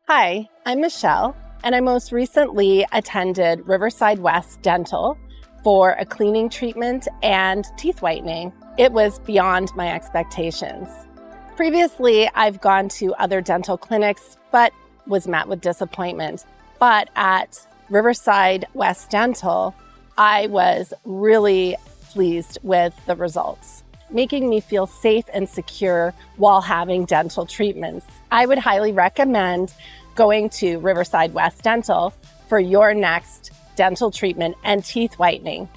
Hi, I'm Michele, and I most recently attended Riverside West Dental for a cleaning treatment and teeth whitening. It was beyond my expectations. Previously, I've gone to other dental clinics, but was met with disappointment. But at Riverside West Dental, I was really pleased with the results, making me feel safe and secure while having dental treatments. I would highly recommend going to Riverside West Dental for your next dental treatment and teeth whitening.